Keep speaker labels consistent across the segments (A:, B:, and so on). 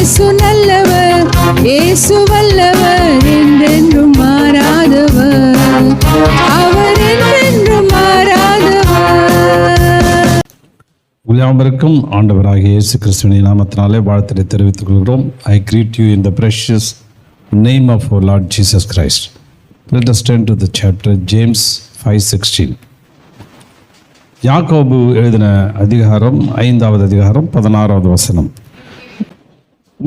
A: இயேசு நல்லவர், இயேசு வல்லவர், என்றென்றும் மாறாதவர், அவர் என்றென்றும் மாறாதவர்.
B: யாவருக்கும் ஆண்டவராகிய இயேசு கிறிஸ்துவின் நாமத்தினாலே வாழ்த்தை தெரிவித்துக் கொள்கிறோம். I greet you in the precious name of our Lord Jesus Christ. Let us turn to the chapter James 5:16. யாக்கோபு எழுதின அதிகாரம் 5வது அதிகாரம் 16வது வசனம்.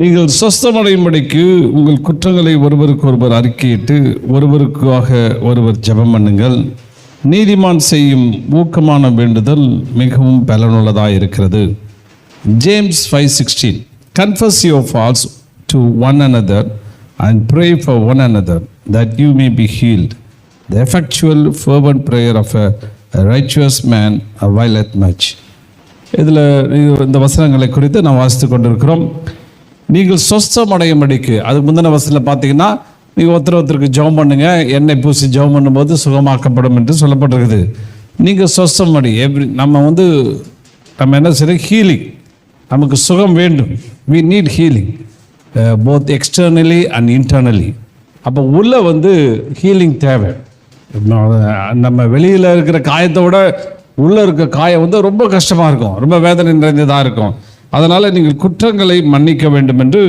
B: நீங்கள் சொஸ்தமடையும்படிக்கு உங்கள் குற்றங்களை ஒருவருக்கு ஒருவர் அறிக்கையிட்டு ஒருவருக்காக ஒருவர் ஜெபம் பண்ணுங்கள். நீதிமான் செய்யும் ஊக்கமான வேண்டுதல் மிகவும் பலனுள்ளதாக இருக்கிறது. James 5:16. Confess your faults to one another and pray for one another that you may be healed. The effectual fervent prayer of a righteous man availeth much. இதில் இந்த வசனங்களை குறித்து நாம் வாசித்து கொண்டிருக்கிறோம். நீங்கள் சொஸ்தமடையும்படிக்கு, அதுக்கு முந்தின வசனத்தில் பார்த்தீங்கன்னா, நீங்கள் ஒருத்தருக்கு ஜெபம் பண்ணுங்க, எண்ணெய் பூசி ஜெபம் பண்ணும்போது சுகமாக்கப்படும் என்று சொல்லப்பட்டிருக்குது. நீங்கள் சொஸ்தம் அடி நம்ம என்ன செய்யணும்? ஹீலிங். நமக்கு சுகம் வேண்டும். we need healing both externally and internally. அப்போ உள்ள ஹீலிங் தேவை. நம்ம வெளியில் இருக்கிற காயத்தை விட உள்ளே இருக்க காயம் ரொம்ப கஷ்டமாக இருக்கும், ரொம்ப வேதனை நிறைந்ததாக இருக்கும். அதனால் நீங்கள் குற்றங்களை மன்னிக்க வேண்டும் என்று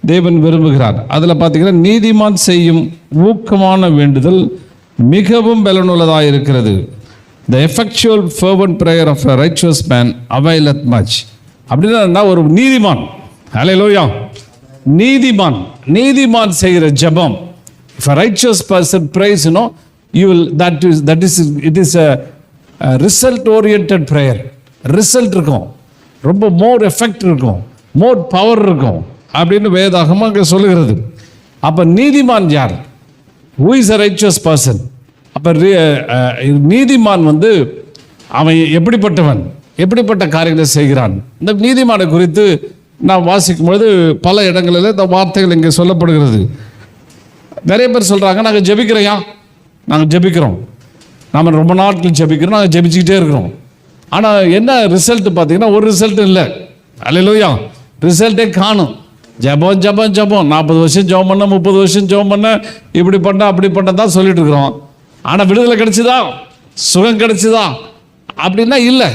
B: தேவன் விரும்புகிறார். அதில் பார்த்தீங்கன்னா, நீதிமான் செய்யும் ஊக்கமான வேண்டுதல் மிகவும் பலனுள்ளதாக இருக்கிறது. The effectual fervent prayer of a righteous man availeth much. அப்படின்னா ஒரு நீதிமான், ஹல்லேலூயா, நீதிமான் செய்கிற ஜெபம், if a righteous person prays, you will it is a result oriented prayer. Result இருக்கும், ரொம்ப மோர் எஃபெக்ட் இருக்கும், மோர் பவர் இருக்கும் அப்படின்னு வேதாகமம் அங்கே சொல்லுகிறது. அப்போ நீதிமான் யார்? who is a righteous person? அப்போ நீதிமான் அவன் எப்படிப்பட்டவன், எப்படிப்பட்ட காரியங்களை செய்கிறான்? இந்த நீதிமானை குறித்து நான் வாசிக்கும் பொழுது பல இடங்களில் இந்த வார்த்தைகள் இங்கே சொல்லப்படுகிறது. நிறைய பேர் சொல்கிறாங்க, நாங்கள் ஜெபிக்கிறோம், நாங்கள் ஜெபிக்கிறோம், நாம் ரொம்ப நாட்கள் ஜெபிக்கிறோம், நாங்கள் ஜெபிச்சுக்கிட்டே இருக்கிறோம். ஆனால் என்ன ரிசல்ட் பார்த்தீங்கன்னா, ஒரு ரிசல்ட் இல்லை. அல்லேலூயா, ரிசல்ட்டே காணும். ஜெபம் 40 வருஷம் ஜெபம் பண்ண, 30 வருஷம் ஜெபம் பண்ண, இப்படி பண்ண அப்படி பண்ண தான் சொல்லிட்டு இருக்கிறோம். ஆனால் விடுதலை கிடைச்சிதா, சுகம் கிடைச்சிதா அப்படின்னா இல்லை.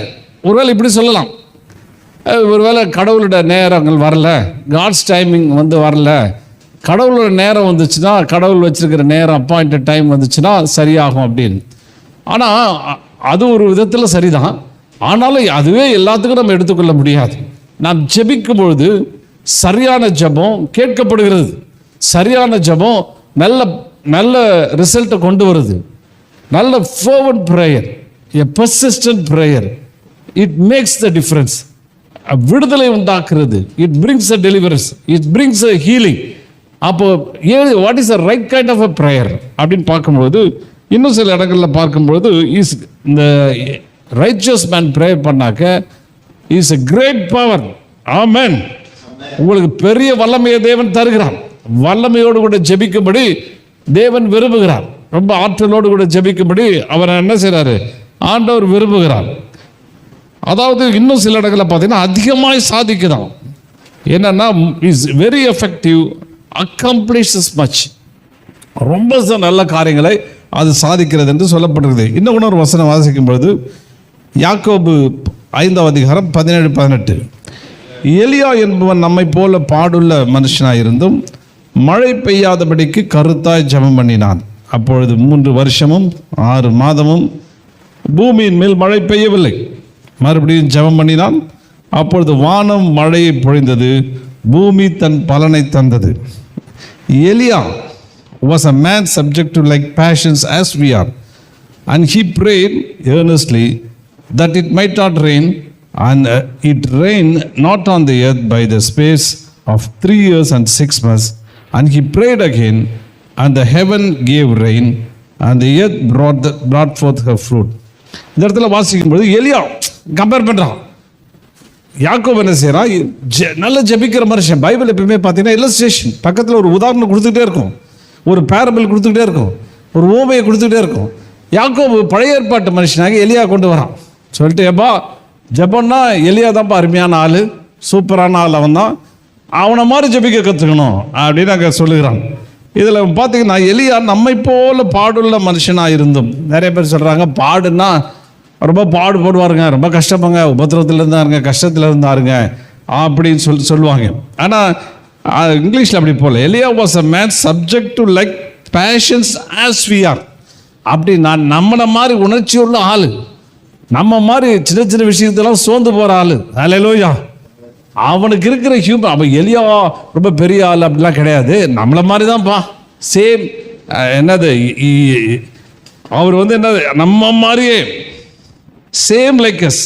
B: ஒருவேளை இப்படி சொல்லலாம், ஒருவேளை கடவுளோட நேரங்கள் வரல, காட்ஸ் டைமிங் வரல, கடவுளோட நேரம் வந்துச்சுன்னா, கடவுள் வச்சிருக்கிற நேரம் அப்பாயிண்டட் டைம் வந்துச்சுன்னா சரியாகும் அப்படின்னு. ஆனால் அது ஒரு விதத்தில் சரிதான். ஆனாலும் அதுவே எல்லாத்துக்கும் நம்ம எடுத்துக்கொள்ள முடியாது. நாம் ஜெபிக்கும் பொழுது சரியான ஜெபம் கேட்கப்படுகிறது. சரியான ஜெபம் நல்ல நல்ல ரிசல்ட்டை கொண்டு வருது. நல்ல fervent prayer, a persistent prayer, it makes the difference. விடுதலை உண்டாக்குறது, it brings a deliverance, it brings a healing. அப்போ what is a right kind of a prayer அப்படின்னு பார்க்கும்போது, இன்னும் சில இடங்களில் பார்க்கும்பொழுது, இந்த ரைச்சஸ் மேன் ப்ரேயர் பண்ணாக்க இஸ் a great power. ஆமென். உங்களுக்கு பெரிய வல்லமையை தேவன் தருகிறார். வல்லமையோடு கூட ஜெபிக்கும்படி தேவன் விரும்புகிறார். ரொம்ப ஆற்றலோடு கூட ஜெபிக்கும்படி அவர் என்ன செய்கிறாரு? ஆண்டவர் விரும்புகிறார். அதாவது இன்னும் சில இடங்களில் பார்த்தீங்கன்னா அதிகமாக சாதிக்கிறான். என்னன்னா, இஸ் வெரி எஃபெக்டிவ், அக்கம்ப்ளிஷஸ் மச். ரொம்ப நல்ல காரியங்களை அது சாதிக்கிறது என்று சொல்லப்படுகிறது. இன்னும் ஒரு வசனம் வாசிக்கும் பொழுது, யாக்கோபு 5வது அதிகாரம் 17-18. எலியா என்பவன் நம்மை போல பாடுள்ள மனுஷனாயிருந்தும் மழை பெய்யாதபடிக்கு கருத்தாய் ஜெபம் பண்ணினான். அப்பொழுது 3 வருஷமும் 6 மாதமும் பூமியின் மேல் மழை பெய்யவில்லை. மறுபடியும் ஜெபம் பண்ணினான். அப்பொழுது வானம் மழையை பொழிந்தது, பூமி தன் பலனை தந்தது. எலியா was a man subject to like passions as we are, and he prayed earnestly that it might not rain, and it rained not on the earth by the space of 3 years and 6 months. And he prayed again, and the heaven gave rain, and the earth brought forth her fruit. இந்த இடத்துல வாசிக்கும்போது எலியா compare பண்ணுறான். யாக்கோபு என்ன செய்கிறான்? நல்ல ஜெபிக்கிற மனுஷன். பைபிள் எப்பவுமே பார்த்தீங்கன்னா இல்லஸ்ட்ரேஷன், பக்கத்தில் ஒரு உதாரணம் கொடுத்துக்கிட்டே இருக்கும், ஒரு பேரபிள் கொடுத்துக்கிட்டே இருக்கும், ஒரு ஓமையை கொடுத்துக்கிட்டே இருக்கும். யாக்கோபு பழைய ஏற்பாட்டு மனுஷனாக எலியா கொண்டு வரான். சொல்லிட்டு, ஏப்பா ஜெபம்னா எலியா தான்ப்பா அருமையான ஆள், சூப்பரான ஆள் அவன் தான். அவனை மாதிரி ஜெபிக்க கற்றுக்கணும் அப்படின்னு அங்கே சொல்லுகிறான். இதில் பார்த்தீங்கன்னா எலியா நம்மை போல பாடுள்ள மனுஷனாக இருந்தும், நிறைய பேர் சொல்கிறாங்க பாடுன்னா ரொம்ப பாடுபடுவாருங்க, ரொம்ப கஷ்டப்பாங்க, உபத்திரத்தில் இருந்தாருங்க, கஷ்டத்தில் இருந்தாருங்க அப்படின்னு சொல்லுவாங்க. ஆனால் இங்கிலீஷில் அப்படி போகல. Elijah was a man subject to like passions as we are. அப்படி நான் நம்மளை மாதிரி உணர்ச்சி உள்ள ஆள், நம்ம மாதிரி சின்ன சின்ன விஷயத்தெல்லாம் சோர்ந்து போகிற ஆள். அல்லேலூயா. அவனுக்கு இருக்கிற ஹியூமன், அவன் எலியா ரொம்ப பெரிய ஆள் அப்படிலாம் கிடையாது, நம்மளை மாதிரி தான்ப்பா. சேம் என்னது அவர் வந்து என்னது நம்ம மாதிரியே சேம் லைக்கஸ்,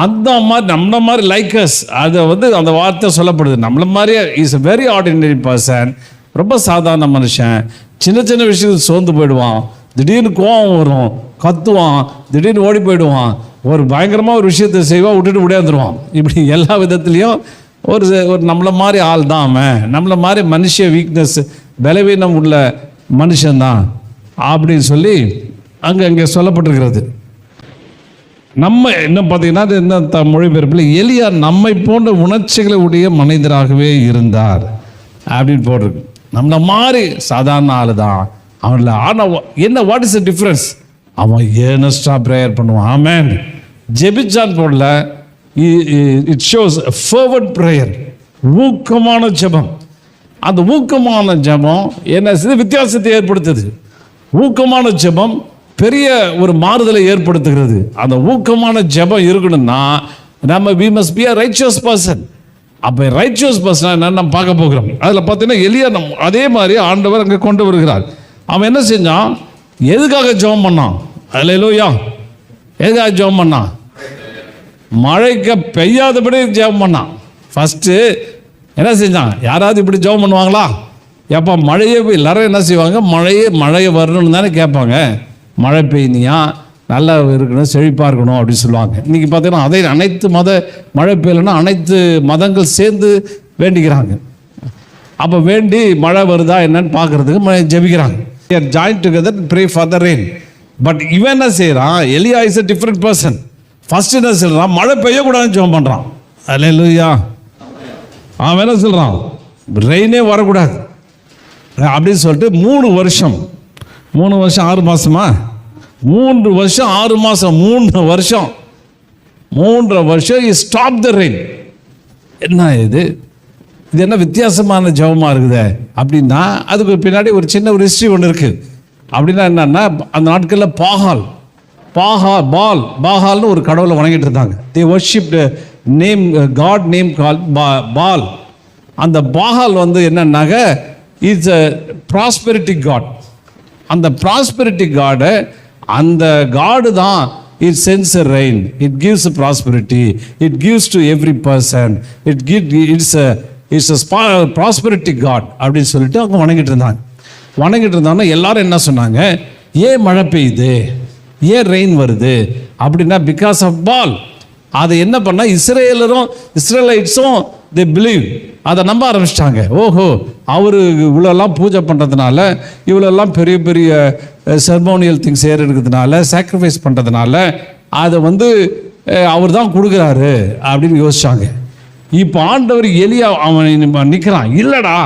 B: அந்த மாதிரி நம்மள மாதிரி லைக்கஸ். அதை வந்து அந்த வார்த்தை சொல்லப்படுது. நம்மள மாதிரியே is a very ordinary person, ரொம்ப சாதாரண மனுஷன். சின்ன சின்ன விஷயத்துக்கு சோர்ந்து போயிடுவான், திடீர்னு கோவம் வரும், கத்துவான், திடீர்னு ஓடி போயிடுவான், ஒரு பயங்கரமாக ஒரு விஷயத்தை செய்வான், விட்டுட்டு விடையாந்துருவான். இப்படி எல்லா விதத்துலேயும் ஒரு நம்மளை மாதிரி ஆள் தான் அவன், நம்மளை மாதிரி மனுஷ வீக்னஸ், பலவீனம் உள்ள மனுஷன்தான் அப்படின்னு சொல்லி அங்கே சொல்லப்பட்டிருக்கிறது. நம்ம என்ன பார்த்தீங்கன்னா என்ன மொழிபெயர்ப்பில் எலியா நம்மை போன்ற உணர்ச்சிகளை உடைய மனிதராகவே இருந்தார் அப்படின்னு போட்டிருக்கு. நம்மளை மாதிரி சாதாரண ஆள் தான் அவனில். ஆனால் என்ன வாட் இஸ் த டிஃப்ரென்ஸ்? அவன் ஏர்னஸ்டாக ப்ரேயர் பண்ணுவான். ஆமென். ஜெபிச்சான் போடல, இட் ஷோஸ் ஃபர்வர்ட் ப்ரேயர், ஊக்கமான ஜெபம். அந்த ஊக்கமான ஜெபம் என்ன வித்தியாசத்தை ஏற்படுத்துது. ஊக்கமான ஜெபம் பெரிய ஒரு மாறுதலை ஏற்படுத்துகிறது. அந்த ஊக்கமான ஜெபம் இருக்கணும்னா நம்ம we must be a righteous person. அப்போ ரைச்சியஸ் பர்சன் என்னன்னு நம்ம பார்க்க போகிறோம். அதில் பார்த்தீங்கன்னா எலியா அதே மாதிரி ஆண்டவர் அங்கே கொண்டு வருகிறார். அவன் என்ன செஞ்சான்? எதுக்காக ஜெபம் பண்ணான்? அல்லேலூயா. எதுக்காக ஜெபம் பண்ணான்? மழைக்கு பெய்யாதபடி ஜெபம் பண்ணான். ஃபஸ்ட்டு என்ன செஞ்சான்? யாராவது இப்படி ஜெபம் பண்ணுவாங்களா? எப்போ மழையே எல்லாரும் என்ன செய்வாங்க? மழையை வரணும்னு தானே கேட்பாங்க. மழை பெய்யணியா, நல்லா இருக்கணும், செழிப்பாக இருக்கணும் அப்படின்னு சொல்லுவாங்க. இன்றைக்கி பார்த்தீங்கன்னா அதை அனைத்து மழை பெய்யலைன்னா அனைத்து மதங்கள் சேர்ந்து வேண்டிக்கிறாங்க. அப்போ வேண்டி மழை வருதா என்னன்னு பார்க்குறதுக்கு ஜெபிக்கிறாங்க. Join together pray for the rain. But இவன் என்ன செய்கிறான்? எலியா is a different person. First என்ன சொல்கிறான்? மழை பெய்யக்கூடாதுன்னு ஜெபம் பண்ணுறான். அல்லேலூயா. அவன் என்ன சொல்கிறான்? ரெயினே வரக்கூடாது அப்படின்னு சொல்லிட்டு 3 வருஷம் 6 மாதமா 3 வருஷம் 6 மாதம் 3 வருஷம் ஸ்டாப் த ரெயின். என்ன இது என்ன வித்தியாசமான ஜெபமாக இருக்குதே அப்படின்னா அதுக்கு பின்னாடி ஒரு சின்ன ஒரு ஹிஸ்ட்ரி ஒன்று இருக்குது. அப்படின்னா என்னன்னா, அந்த நாட்களில் பாகால்னு ஒரு கடவுளை வணங்கிட்டு இருந்தாங்க. They worshipped name god name call Baal. அந்த பாகால் வந்து என்னன்னாக்க இட்ஸ் a ப்ராஸ்பெரிட்டி காட். அந்த ப்ராஸ்பெரிட்டி காடை, அந்த காடு தான் it sends a rain, it gives a prosperity, it gives to every person, it's a prosperity god அப்படின்னு சொல்லிட்டு அவங்க வணங்கிட்டு இருந்தாங்க. எல்லாரும் என்ன சொன்னாங்க? ஏன் மழை பெய்யுது, ஏன் ரெயின் வருது அப்படின்னா பிகாஸ் ஆஃப் பால். அதை என்ன பண்ணால் இஸ்ரேலைட்ஸும் they believe, அதை நம்ப ஆரம்பிச்சிட்டாங்க. ஓஹோ, அவர் இவ்வளோலாம் பூஜை பண்ணுறதுனால, இவ்வளோலாம் பெரிய பெரிய செர்மோனியல் திங்ஸ் இருக்கிறதுனால, சாக்ரிஃபைஸ் பண்ணுறதுனால அதை வந்து அவர் தான் கொடுக்குறாரு அப்படின்னு யோசிச்சாங்க. இப்போ ஆண்டவர் எலியா அவன் நிற்கிறான். இல்லைடா,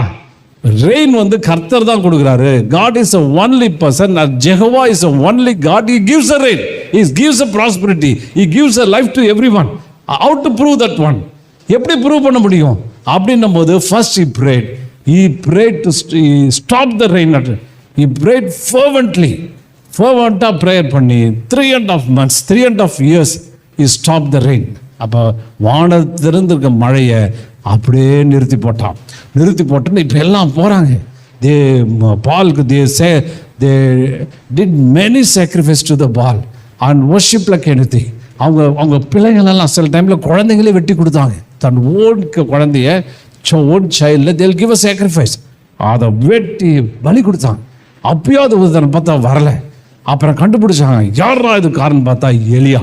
B: ரெயின் வந்து கர்த்தர் தான் கொடுக்குறாரு. God is a only person, Jehovah is a only God. He gives a rain, He gives a prosperity, He gives a life to everyone. How to prove that one? எப்படி ப்ரூவ் பண்ண முடியும் அப்படின்னும் போது first he prayed to stop the rain. He prayed fervently prayer பண்ணி 3.5 months 3.5 years he stopped the rain. அப்போ வானத்திலிருந்திருக்க மழையை அப்படியே நிறுத்தி போட்டோன்னு இப்போ எல்லாம் போகிறாங்க. பாலுக்கு they did many sacrifice to the Baal and worship like anything. அவங்க பிள்ளைங்களெல்லாம் சில டைமில் குழந்தைங்களே வெட்டி கொடுத்தாங்க. தன் ஓன் குழந்தைய own சைல்டில் they'll give a sacrifice. அதை வெட்டி பலி கொடுத்தாங்க. அப்பயாவது ஒருத்தனை பார்த்தா வரலை. அப்புறம் கண்டுபிடிச்சாங்க, யாரா இது காரணம் பார்த்தா எலியா.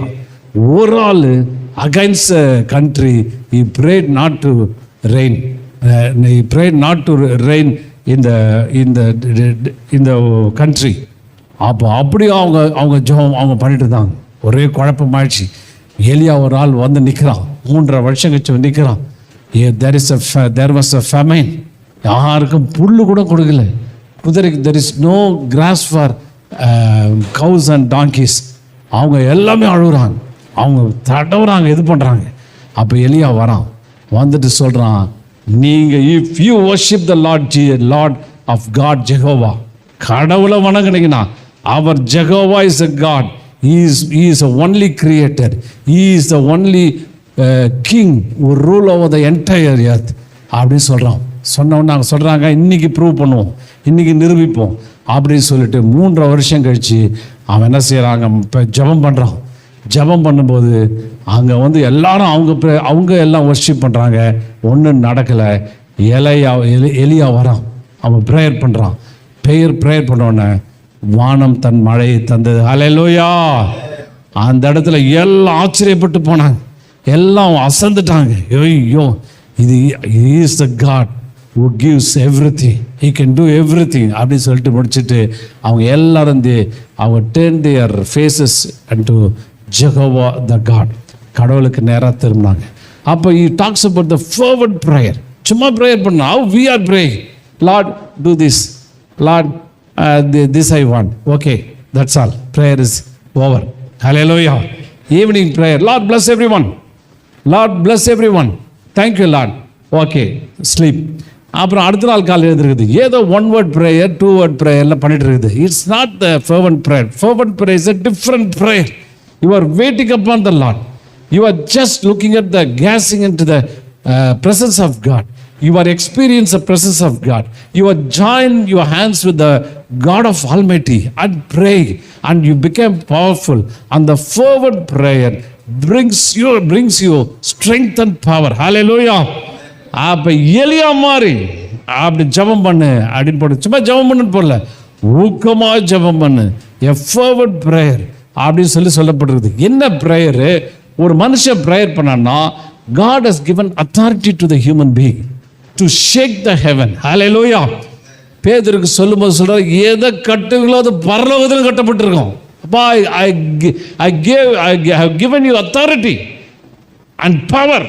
B: ஒரு ஆள் against country, he prayed not to rain in the country. அப்போ அப்படி அவங்க பண்ணிட்டு இருந்தாங்க. ஒரே குழப்பமாயிடுச்சு. எலியா ஒரு ஆள் வந்து நிற்கிறான், 3.5 வருஷம் கழிச்சு நிற்கிறான். there was a famine. யாருக்கும் புல்லு கூட கொடுக்கல. குதிரைக்கு there is no grass for cows and donkeys. அவங்க எல்லாமே அழுகுறாங்க, அவங்க தடவுறாங்க, இது பண்ணுறாங்க. அப்போ எலியா வரான், வந்துட்டு சொல்கிறான், நீங்கள் if you worship the lord of God Jehovah, கடவுளை வணங்குனீங்கன்னா, அவர் Jehovah is a god, he is a only creator, he is the only king who rule over the entire earth அப்படின்னு சொல்கிறான். சொன்னவொன்னு நாங்கள் சொல்கிறாங்க, இன்றைக்கி ப்ரூவ் பண்ணுவோம், இன்றைக்கி நிரூபிப்போம் அப்படின்னு சொல்லிட்டு 3.5 வருஷம் கழித்து அவன் என்ன செய்கிறாங்க, இப்போ ஜெபம் பண்ணுறான். ஜெபம் பண்ணும்போது அங்கே வந்து எல்லாரும் அவங்க எல்லாம் வர்ஷிப் பண்ணுறாங்க, ஒன்றும் நடக்கலை. எலியா வரான், அவன் ப்ரேயர் பண்ணுறான். ப்ரேயர் பண்ணோடனே வானம் தன் மழையை தந்தது. ஹல்லேலூயா. அந்த இடத்துல எல்லாம் ஆச்சரியப்பட்டு போனாங்க, எல்லாம் அசந்துட்டாங்க. ஐயோ, இது is the God who gives everything, he can do everything அப்படின்னு சொல்லிட்டு முடிச்சுட்டு அவங்க எல்லாரும் அவங்க turn their faces unto Jehovah the God, கடவுளுக்கு நேராக திரும்பினாங்க. அப்போ he talks about the fervent prayer. சும்மா ப்ரேயர் பண்ணா, how we are praying, Lord do this, Lord this I want, okay, that's all, prayer is over. Hallelujah. Evening prayer, Lord bless everyone, Lord bless everyone, thank you Lord, okay, sleep. அப்புறம் அடுத்த நாள் காலையில் எழுந்திருக்குது, ஏதோ 1 word prayer 2 word ப்ரேயர்லாம் பண்ணிட்டு இருக்குது. It's not the fervent prayer. Fervent prayer is a different prayer. You are waiting upon the Lord. You are just looking at the gazing into the presence of God. You are experiencing the presence of God. You are join your hands with the God of Almighty and pray, and you become powerful. And the fervent prayer brings you strength and power. Hallelujah. அப்போ எலியா மாதிரி அப்படி ஜெபம் பண்ணு அப்படின்னு போட்டு, சும்மா ஜெபம் பண்ணுன்னு போடல, ஊக்கமாக ஜெபம் பண்ணு, எ ஃபர்வெண்ட் ப்ரேயர் அப்படின்னு சொல்லப்பட்டிருக்குது. என்ன ப்ரேயரு? ஒரு மனுஷன் ப்ரேயர் பண்ணான்னா, God has given authority to the human being to shake the heaven. Hallelujah. பேதுருக்கு சொல்லும்போது சொல்கிறார், எதை கட்டுங்களோ அது பரலோகத்தில் கட்டப்பட்டிருக்கும். அப்பா, I have given you authority and power.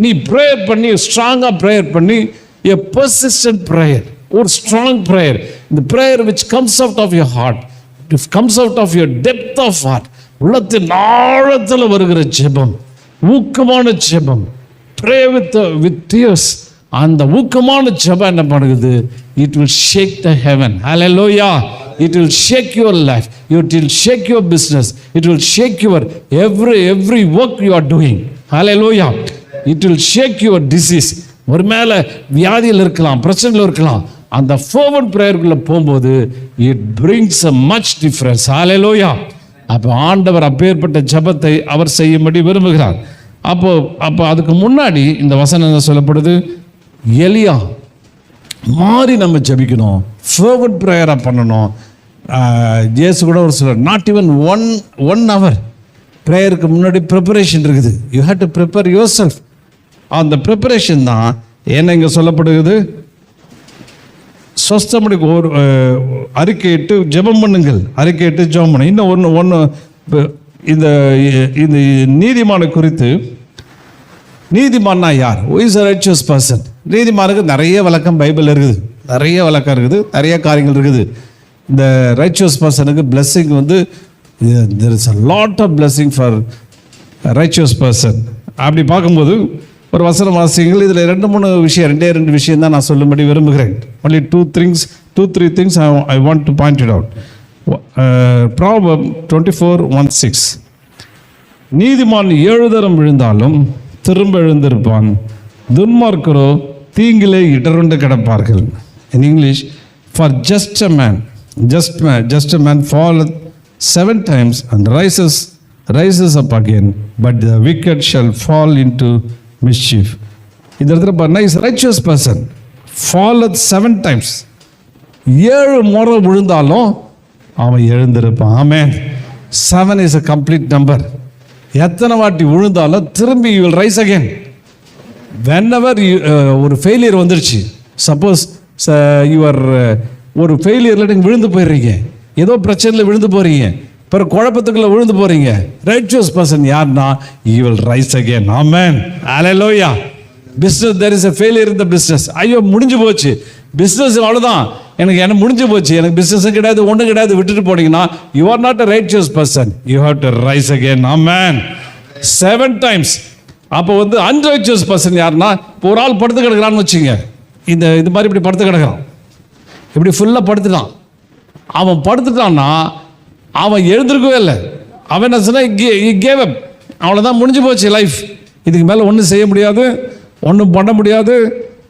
B: நீ ப்ரேயர் பண்ணி, ஸ்ட்ராங்காக ப்ரேயர் பண்ணி, எ பர்சிஸ்டன்ட் ப்ரேயர், ஒரு ஸ்ட்ராங் ப்ரேயர், இந்த prayer which comes out of your heart, it comes out of your depth of heart, உள்ளத்தின் ஆழத்தில் வருகிற ஜெபம், ஊக்கமான ஜெபம், ப்ரே வித் டியர்ஸ். அந்த ஊக்கமான ஜெபம் என்ன பண்ணுது? It will shake the heaven. Hallelujah. It will shake your life, it will shake your business, it will shake your every work you are doing. Hallelujah. It will shake your disease. ஒரு மேலே வியாதியில் இருக்கலாம், பிரச்சனையில் இருக்கலாம், அந்த fervent ப்ரேயருக்குள்ளே போகும்போது it brings a much difference. Hallelujah. அப்போ ஆண்டவர் அப்பேற்பட்ட ஜெபத்தை அவர் செய்யும்படி விரும்புகிறார். அப்போ அதுக்கு முன்னாடி இந்த வசனம் என்ன சொல்லப்படுது? எலியா மாறி நம்ம ஜெபிக்கணும், fervent ப்ரேயராக பண்ணணும். இயேசு கூட ஒரு சொல்கிறார், நாட் ஈவன் ஒன் ஹவர் ப்ரேயருக்கு முன்னாடி ப்ரிப்பரேஷன் இருக்குது. You have to prepare your self. அந்த ப்ரிப்பரேஷன் தான் என்ன இங்கே சொல்லப்படுகிறது? சொஸ்தமுடி ஒரு அறிக்கையிட்டு ஜெபம் பண்ணுங்கள், அறிக்கையிட்டு ஜெபம் பண்ணு. இன்னும் ஒன்று இந்த நீதிமானை குறித்து, நீதிமான்னா யார்? Who is a righteous person? நீதிமானுக்கு நிறைய விளக்கம் பைபிள் இருக்குது, நிறைய விளக்கம் இருக்குது, நிறைய காரியங்கள் இருக்குது. இந்த ரைச்சியஸ் பர்சனுக்கு பிளெஸ்ஸிங் வந்து there is a lot of blessing for a righteous person. அப்படி பார்க்கும்போது ஒரு வசனம் வாசிங்கள். இதில் 2 விஷயம் தான் நான் சொல்லும்படி விரும்புகிறேன். only 2-3 things I want to point it out. Proverbs 24:1-6. நீதிமான் 7 தரம் விழுந்தாலும் திரும்ப எழுந்திருப்பான், துன்மார்க்கரோ தீங்கிலே இடருண்டு கிடப்பார்கள். In English, for just a man falleth 7 times and rises up again, but the wicked shall fall into mischief. இந்த இடத்துல பாருங்க, is righteous person falleth 7 times, 7 முறை விழுந்தாலும் அவன் எழுந்திருப்பான். ஆமென். 7 is a complete number. எத்தனை வாட்டி விழுந்தாலும் திரும்பி you will rise again. whenever ஒரு ஃபெயிலியர் வந்துருச்சு, சப்போஸ் யுவர் ஒரு ஃபெயிலியரில் நீங்கள் விழுந்து போயிடுறீங்க, ஏதோ பிரச்சனையில் விழுந்து போகிறீங்க, பிறகு குழப்பத்துக்குள்ள விழுந்து போகிறீங்க, ரைச்சியஸ் பர்சன் யார்னா he will rise again. Amen. Hallelujah. Business there is a failure in the business. ஐயோ முடிஞ்சு போச்சு, பிஸ்னஸ் அவ்வளோதான், எனக்கு முடிஞ்சு போச்சு, எனக்கு பிஸ்னஸும் கிடையாது, ஒன்றும் கிடையாது, விட்டுட்டு போனீங்கன்னா you are not a righteous person. You have to rise again. Amen. 7 times. அப்போ unrighteous person யாருன்னா, இப்போ ஒரு ஆள் படுத்து கிடக்கிறான்னு வச்சுங்க, இது மாதிரி இப்படி படுத்து கிடக்கிறான், இப்படி ஃபுல்லாக படுத்துட்டான். அவன் படுத்துட்டான்னா அவன் எழுந்திருக்கவே இல்லை. அவன் என்ன சொன்னா, கேவ் அப், அவ்வளோதான், முடிஞ்சு போச்சு லைஃப், இதுக்கு மேலே ஒன்றும் செய்ய முடியாது, ஒன்றும் பண்ண முடியாது,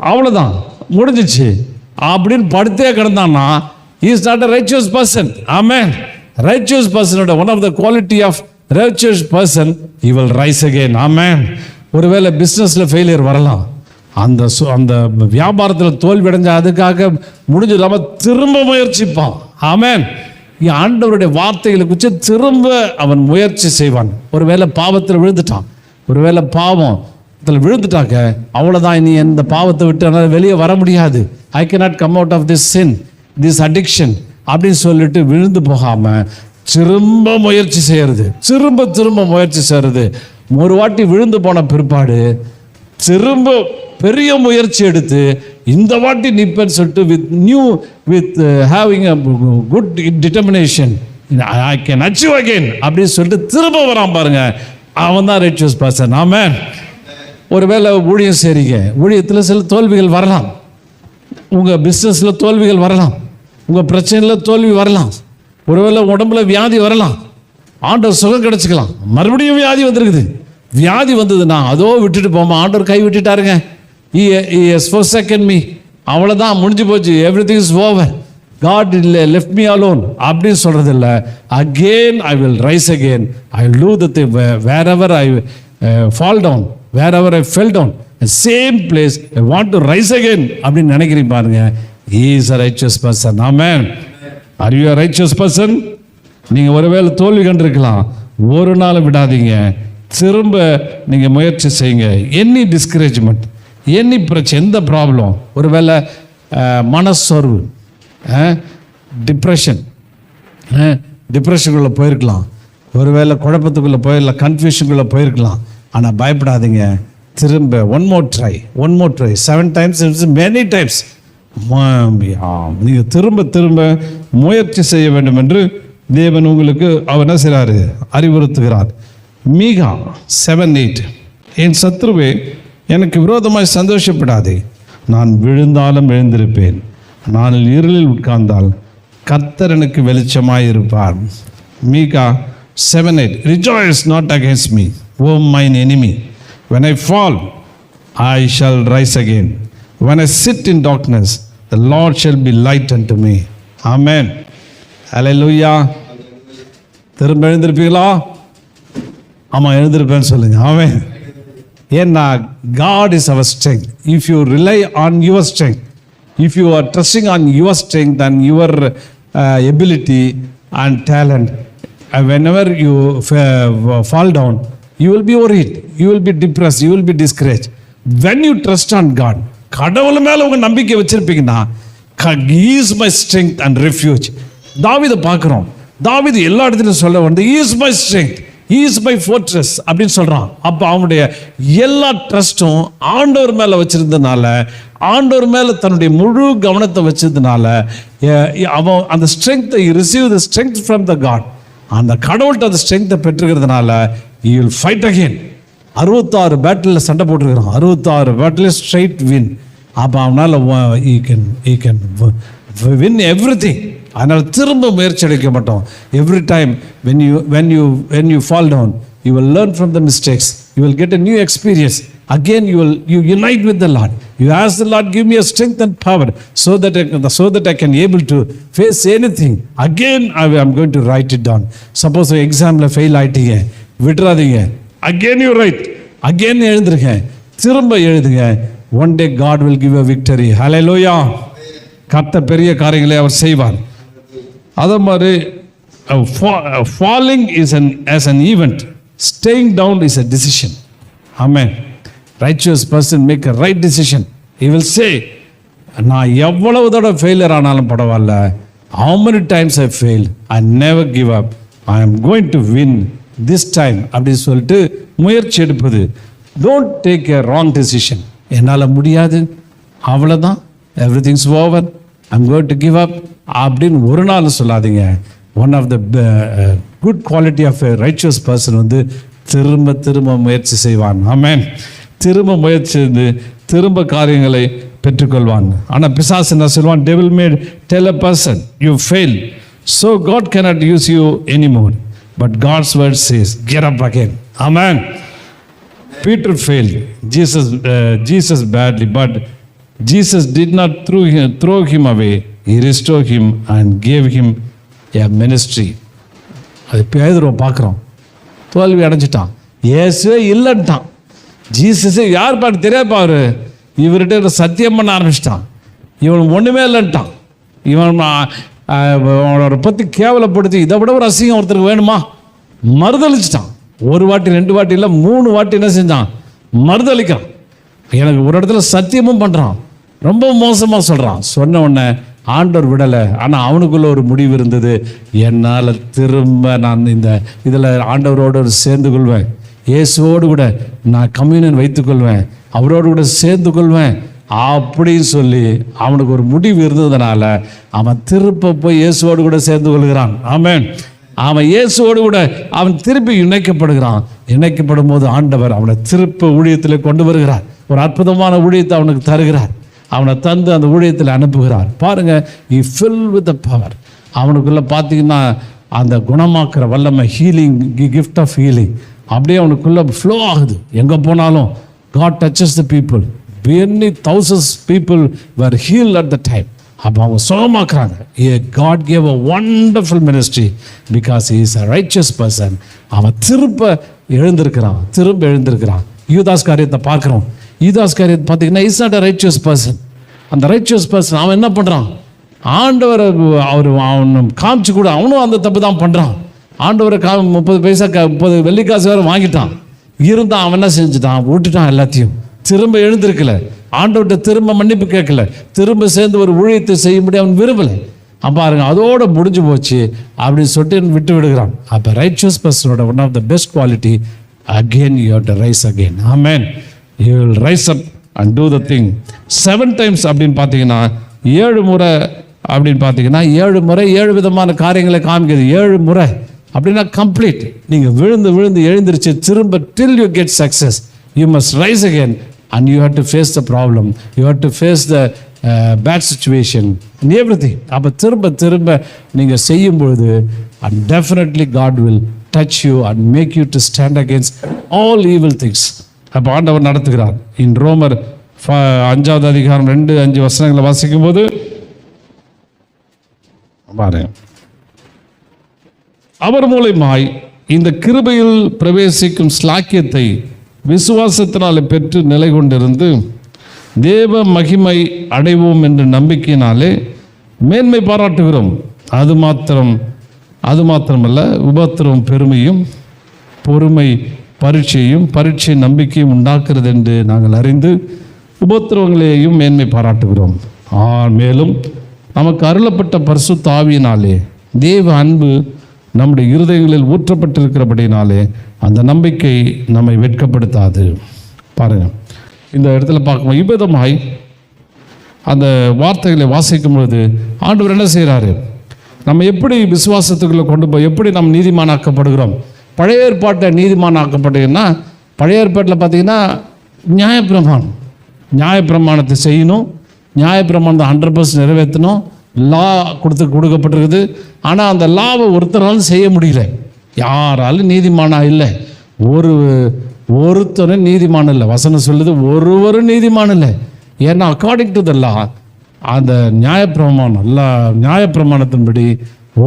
B: அவ்வளோதான் முடிஞ்சிச்சு அப்படின்னு படுத்தே கிடந்தான்னா is not a righteous person. ஆமென். ரைச்சியஸ் பர்சனோட one of the quality of righteous person, he will rise again. ஆமென். ஒருவேளை பிஸ்னஸில் ஃபெயிலியர் வரலாம், அந்த வியாபாரத்தில் தோல்வி அடைஞ்ச அதுக்காக முடிஞ்சிடாம திரும்ப முயற்சிப்பான். ஆமென். ஆண்டவருடைய வார்த்தைகளை குறித்து திரும்ப அவன் முயற்சி செய்வான். ஒருவேளை பாவத்தில் விழுந்துட்டான், ஒருவேளை பாவத்தில் விழுந்துட்டாக்க அவ்வளோதான், இனி இந்த பாவத்தை விட்டு என்னால் வெளியே வர முடியாது, I cannot come out of this sin, this addiction அப்படின்னு சொல்லிட்டு விழுந்து போகாமல் திரும்ப முயற்சி செய்கிறது, திரும்ப முயற்சி செய்கிறது. ஒரு வாட்டி விழுந்து போன பிற்பாடு திரும்ப பெரிய முயற்சி எடுத்து இந்த வாட்டி நிற்பேன்னு சொல்லிட்டு with having a good determination, I can achieve again அப்படின்னு சொல்லிட்டு திரும்ப வரான் பாருங்க, அவன் தான் ரைச்சியஸ் பர்சன். ஆமென். ஒருவேளை ஊழியம் செய்றீங்க, ஊழியத்தில் சில தோல்விகள் வரலாம், உங்கள் பிஸ்னஸில் தோல்விகள் வரலாம், உங்கள் பிரச்சனையில் தோல்வி வரலாம், ஒருவேளை உடம்புல வியாதி வரலாம், ஆண்டவர் சுகம் கிடச்சிக்கலாம், மறுபடியும் வியாதி வந்திருக்குது. வியாதி வந்ததுன்னா அதோ விட்டுட்டு போமா, ஆண்டவர் கை விட்டுட்டாருங்க, he has forsaken me, அவ்வளோதான் முடிஞ்சு போச்சு, everything is over, God left me alone அப்படின்னு சொல்கிறது இல்லை. Again I will rise again, I will do the thing, wherever I fall down, wherever I fell down, the same place I want to rise again அப்படின்னு நினைக்கிறீங்க பாருங்க, he is a righteous person. Amen. Are you a righteous person? நீங்கள் ஒருவேளை தோல்வி கண்டிருக்கலாம், ஒரு நாள் விடாதீங்க, திரும்ப நீங்கள் முயற்சி செய்யுங்க. எனி டிஸ்கரேஜ்மெண்ட், எனி பிரச்சனை, எந்த ப்ராப்ளம், ஒருவேளை மனசோர்வு, டிப்ரெஷனுக்குள்ளே போயிருக்கலாம், ஒருவேளை குழப்பத்துக்குள்ளே போயிடலாம், கன்ஃபியூஷனுக்குள்ளே போயிருக்கலாம். ஆனால் பயப்படாதீங்க, திரும்ப one more try 7 times, many times நீங்கள் திரும்ப முயற்சி செய்ய வேண்டும் என்று தேவன் உங்களுக்கு அவர் என்ன செய்கிறாரு, அறிவுறுத்துகிறார். மீகா 7:8, என் சத்ருவே எனக்கு விரோதமாய் சந்தோஷப்படாதே, நான் விழுந்தாலும் எழுந்திருப்பேன், நான் இருளில் உட்கார்ந்தால் கர்த்தர் எனக்கு வெளிச்சமாய் இருப்பார். மீகா 7:8, rejoice not against me, O mine enemy, when I fall I shall rise again, when I sit in darkness the Lord shall be light unto me. Amen. Hallelujah. திரும்ப எழுந்திருப்பீங்களா? ஆமாம், எழுந்திருப்பேன்னு சொல்லுங்க. ஆமென். ஏன்னா God is our strength. If you rely on your strength, if you are trusting on your strength and your ability and talent, whenever you fall down, you will be worried, you will be depressed, you will be discouraged. When you trust on God, கடவுள் மேலே உங்கள் நம்பிக்கை வச்சிருப்பீங்கன்னா, He is my strength and refuge. தாவீதை பார்க்குறோம், தாவீது எல்லா இடத்துலையும் சொல்ல He is my strength, He is my fortress அப்படின்னு சொல்கிறான். அப்போ அவனுடைய எல்லா ட்ரஸ்ட்டும் ஆண்டவர் மேலே வச்சிருந்ததுனால, ஆண்டவர் மேலே தன்னுடைய முழு கவனத்தை வச்சதுனால அவன் அந்த ஸ்ட்ரென்த்தை receive the strength from the God, அந்த கடவுள்கிட்ட அந்த ஸ்ட்ரென்த்தை பெற்றுக்கிறதுனால he will fight again. 66 battle சண்டை போட்டுருக்கிறான், 66 பேட்டில் ஸ்ட்ரைட் வின். அப்போ அவனால் he can win everything. அதனால் திரும்ப முயற்சி அளிக்க மாட்டோம். Every time when you fall down, you will learn from the mistakes, you will get a new experience. Again you unite with the Lord, you ask the Lord, give me a strength and power so that I can able to face anything. Again I am going to write it down. Suppose examல fail ஆயிட்டீங்க, விட்டுறாதீங்க, again you write, again எழுதுங்க, திரும்ப எழுதுங்க. One day God will give a victory. Hallelujah. கர்த்தர் பெரிய காரியங்களை அவர் செய்வார். அதே மாதிரி falling is as an event, staying down is a decision. Amen. Righteous person make a right decision. He will say, நான் எவ்வளவு தடவை ஃபெயிலியர் ஆனாலும் பரவாயில்ல, how many times I failed, I never give up, I am going to win this time அப்படின்னு சொல்லிட்டு முயற்சி எடுப்பது. Don't take a wrong decision. என்னால் முடியாது, அவ்வளோதான், everything's over, I'm going to give up அப்படின்னு ஒரு நாள் சொல்லாதீங்க. One of the good quality of a righteous person வந்து திரும்ப திரும்ப முயற்சி செய்வான். ஆமென். திரும்ப முயற்சி செய்து திரும்ப காரியங்களை பெற்றுக்கொள்வான். ஆனால் பிசாசு என்ன சொல்லுவான்? Devil made tell a person you fail, so God cannot use you anymore. But God's word says, get up again. Amen. Peter failed. Jesus badly, but Jesus did not throw him away. He restored him and gave him a ministry. அது பேதுருவை பார்க்குறோம், தோல்வி அடைஞ்சிட்டான், இயேசுவே இல்லைன்ட்டான். ஜீசஸே யார் பாட்டு தெரியாப்பா, அவரு இவர்கிட்ட சத்தியம் பண்ண ஆரம்பிச்சிட்டான். இவன் ஒன்றுமே இல்லைன்ட்டான். இவன் அவனோட பற்றி கேவலப்படுத்தி இதை விட ஒரு அசிங்கம் ஒருத்தருக்கு வேணுமா மறுதளிச்சிட்டான். ஒரு வாட்டி 2 வாட்டி இல்லை 3 வாட்டி என்ன செஞ்சான்? மறுதளிக்கிறான். எனக்கு ஒரு இடத்துல சத்தியமும் பண்ணுறான், ரொம்ப மோசமாக சொல்கிறான். சொன்ன உடனே ஆண்டவர் விடலை. ஆனால் அவனுக்குள்ள ஒரு முடிவு இருந்தது, என்னால் திரும்ப நான் இந்த இதில் ஆண்டவரோடு சேர்ந்து கொள்வேன், இயேசுவோடு கூட நான் கம்யூனியன் வைத்துக்கொள்வேன், அவரோடு கூட சேர்ந்து கொள்வேன் அப்படின்னு சொல்லி அவனுக்கு ஒரு முடிவு இருந்ததுனால அவன் திருப்ப போய் இயேசுவோடு கூட சேர்ந்து கொள்கிறான். ஆமென். அவன் இயேசுவோடு கூட அவன் திருப்பி இணைக்கப்படுகிறான். இணைக்கப்படும் போது ஆண்டவர் அவனை திருப்ப ஊழியத்தில் கொண்டு வருகிறார். ஒரு அற்புதமான ஊழியத்தை அவனுக்கு தருகிறார். அவனை தந்து அந்த ஊழியத்தில் அனுப்புகிறார். பாருங்க, he filled with the power. அவனுக்குள்ள பார்த்தீங்கன்னா அந்த குணமாக்குற வல்லமை, ஹீலிங், கிஃப்ட் ஆஃப் ஹீலிங் அப்படியே அவனுக்குள்ள ஃப்ளோ ஆகுது. எங்கே போனாலும் God touches the people. Many thousands people were healed at the time. அப்போ அவங்க சுகமாக்குறாங்க. God gave a wonderful ministry because he is a righteous person. அவன் திரும்ப எழுந்திருக்கிறான். யூதாஸ் காரியத்தை பார்க்குறோம். யூதாஸ் காரியத்தை பார்த்தீங்கன்னா is not a righteous person. அந்த ரைச்சியஸ் பர்சன் அவன் என்ன பண்ணுறான்? ஆண்டவரை அவன் காமிச்சு கூட அவனும் அந்த தப்பு தான் பண்ணுறான். ஆண்டவரை 30 பைசா 30 வெள்ளிக்காசு வேறு வாங்கிட்டான். இருந்தால் அவன் என்ன செஞ்சுட்டான்? விட்டுட்டான் எல்லாத்தையும். திரும்ப எழுந்திருக்கல, ஆண்டவர்கிட்ட திரும்ப மன்னிப்பு கேட்கல, திரும்ப சேர்ந்து ஒரு ஊழியத்தை செய்யும்படி அவன் விரும்பலை. பாருங்க, அதோட முடிஞ்சு போச்சு அப்படின்னு சொல்லிட்டு விட்டு விடுகிறான். அப்போ ரைச்சியஸ் பர்சனோட one of the best quality, again you have to rise again. ஆமென். You will rise up and do the thing 7 times அப்படின்னு பார்த்தீங்கன்னா 7 முறை அப்படின்னு பார்த்தீங்கன்னா 7 முறை 7 விதமான காரியங்களை காமிக்கிறது. 7 முறை அப்படின்னா கம்ப்ளீட். நீங்கள் விழுந்து விழுந்து எழுந்திருச்சு திரும்ப till you get success, you must rise again and you have to face the problem, you have to face the bad situation and everything. அப்போ திரும்ப திரும்ப நீங்கள் செய்யும் பொழுது and definitely God will touch you and make you to stand against all evil things. அப்போ ஆண்டவர் நடத்துகிறார். இன் ரோமர் 5வது அதிகாரம் 2-5 வசனங்களை வாசிக்கும் போது பாருங்க, அவர் மூலமாய் இந்த கிருபையில் பிரவேசிக்கும் ஸ்லாக்கியத்தை விசுவாசத்தினாலே பெற்று நிலை கொண்டிருந்து தேவ மகிமை அடைவோம் என்ற நம்பிக்கையினாலே மேன்மை பாராட்டுகிறோம். அது மாத்திரமல்ல, உபத்திரவம் பெருமையும், பொறுமை பரீட்சையும், பரீட்சை நம்பிக்கையும் உண்டாக்குறது என்று நாங்கள் அறிந்து உபத்திரவங்களையும் மேன்மை பாராட்டுகிறோம். மேலும் நமக்கு அருளப்பட்ட பரிசுத்த ஆவியினாலே தேவ அன்பு நம்முடைய இருதயங்களில் ஊற்றப்பட்டிருக்கிறபடினாலே அந்த நம்பிக்கை நம்மை வெட்கப்படுத்தாது. பாருங்கள், இந்த இடத்துல பார்க்கும்போது இவ்விதமாய் அந்த வார்த்தைகளை வாசிக்கும் பொழுது ஆண்டவர் என்ன செய்கிறாரு? நம்ம எப்படி விசுவாசத்துக்குள்ளே கொண்டு போய் எப்படி நம்ம நீதிமானாக்கப்படுகிறோம்? பழைய ஏற்பாட்டை நீதிமானாக்கப்பட்டீங்கன்னா, பழைய ஏற்பாட்டில் பார்த்தீங்கன்னா நியாயப்பிரமாணத்தை செய்யணும், நியாயப்பிரமாணத்தை 100% நிறைவேற்றணும், லா கொடுக்கப்பட்டிருக்குது. ஆனால் அந்த லாவை ஒருத்தராலும் செய்ய முடியல. யாராலும் நீதிமானா இல்லை, ஒருத்தரும் நீதிமான இல்லை. வசனம் சொல்லுது ஒருவரும் நீதிமான இல்லை. ஏன்னா அக்கார்டிங் டு த லா, அந்த நியாயப்பிரமாணத்தின்படி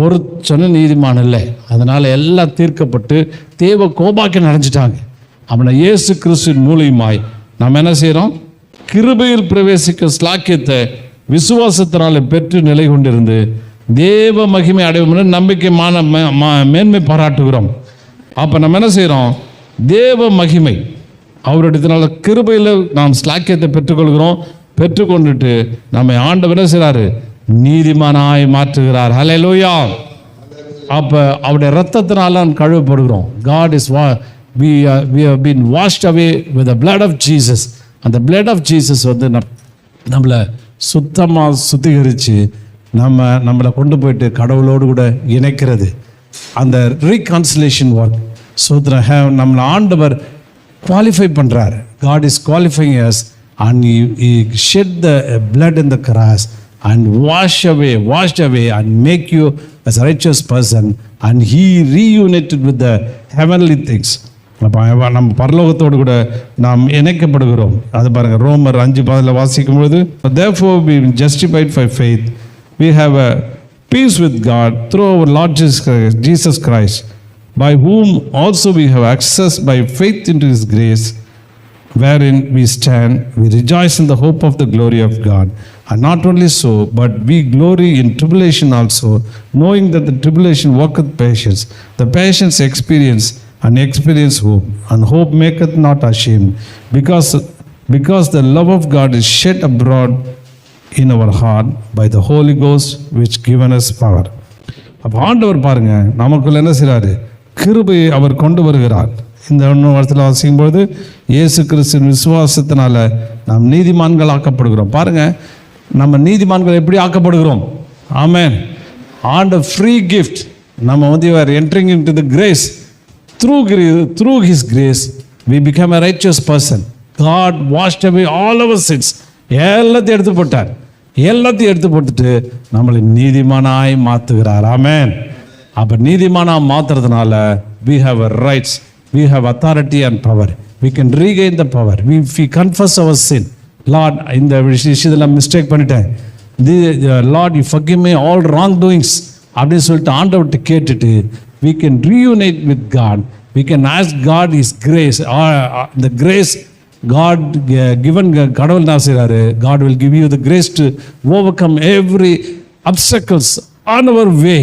B: ஒருத்தனும் நீதிமான இல்லை. அதனால் எல்லாம் தீர்க்கப்பட்டு தேவ கோபாக்கி நடந்துட்டாங்க. அவனை இயேசு கிறிஸ்துவின் மூலியமாய் நாம் என்ன செய்கிறோம்? கிருபையில் பிரவேசிக்க ஸ்லாக்கியத்தை விசுவாசத்தினால பெற்று நிலை கொண்டிருந்து தேவ மகிமை அடைவோம் நம்பிக்கை மேன்மை பாராட்டுகிறோம். அப்போ நம்ம என்ன செய்கிறோம்? தேவ மகிமை அவருடையதுனால கிருபையில் நாம் ஸ்லாக்கியத்தை பெற்றுக்கொள்கிறோம். பெற்றுக்கொண்டுட்டு நம்மை ஆண்டவர் என்ன செய்கிறாரு? நீதிமானாய் மாற்றுகிறார். ஹல்லேலூயா. அப்போ அவருடைய ரத்தத்தினால நாம் கழுவப்படுகிறோம். God is we have been washed away with the blood of Jesus. அந்த பிளட் ஆஃப் ஜீசஸ் வந்து நம்மளை சுத்தமாக சுத்திகரித்து நம்மளை கொண்டு போயிட்டு கடவுளோடு கூட இணைக்கிறது. அந்த ரீகான்சிலேஷன் ஒர்க் நம்மளை ஆண்டவர் குவாலிஃபை பண்ணுறாரு. God is qualifying us and he shed the blood in the cross and washed away and make you as a righteous person, and he reunited with the heavenly things. நம்ம பரலோகத்தோடு கூட நாம் இணைக்கப்படுகிறோம். அது பாருங்க, ரோமர் 5:10 வாசிக்கும்போது, therefore being justified by faith we have a peace with God through our Lord Jesus Christ, by whom also we have access by faith into his grace, wherein we stand, we rejoice in the hope of the glory of God. And not only so, but we glory in tribulation also, knowing that the tribulation worketh patience, the patience experience, and experience hope, and hope maketh not ashamed, because the love of God is shed abroad in our heart by the Holy Ghost which given us power. அப்போ ஆண்டவர் பாருங்க, நமக்குள்ள என்ன செய்றாரு? கிருபையை அவர் கொண்டு வருகிறார். இந்த ஒன்று வருஷத்தில் வாசிக்கும்போது, இயேசு கிறிஸ்துவின் விசுவாசத்தினால நாம் நீதிமான்கள் ஆக்கப்படுகிறோம். பாருங்க, நம்ம நீதிமான்கள் எப்படி ஆக்கப்படுகிறோம்? ஆமென். ஆண்ட ஃப்ரீ கிஃப்ட். நம்ம வந்து entering in to the grace. Through his grace we become a righteous person. God washed away all our sins. எல்லாத்தையும் எடுத்து போட்டார். எல்லாத்தையும் எடுத்து போட்டுட்டு நம்மளை நீதிமானாய் மாற்றுகிறார். ஆமென். அப்போ நீதிமானாக மாற்றுறதுனால we have a rights, we have authority and power. We can regain the power. If we confess our sin, Lord, இந்த விஷயத்தில் நான் மிஸ்டேக் பண்ணிட்டேன், Lord, you forgive me all wrong doings அப்படின்னு சொல்லிட்டு ஆண்டவர்கிட்ட கேட்டுட்டு we can reunite with God. We can ask God his grace. The grace God given, கடவுள் என்ன செய்றாரு? God will give you the grace to overcome every obstacles on our way.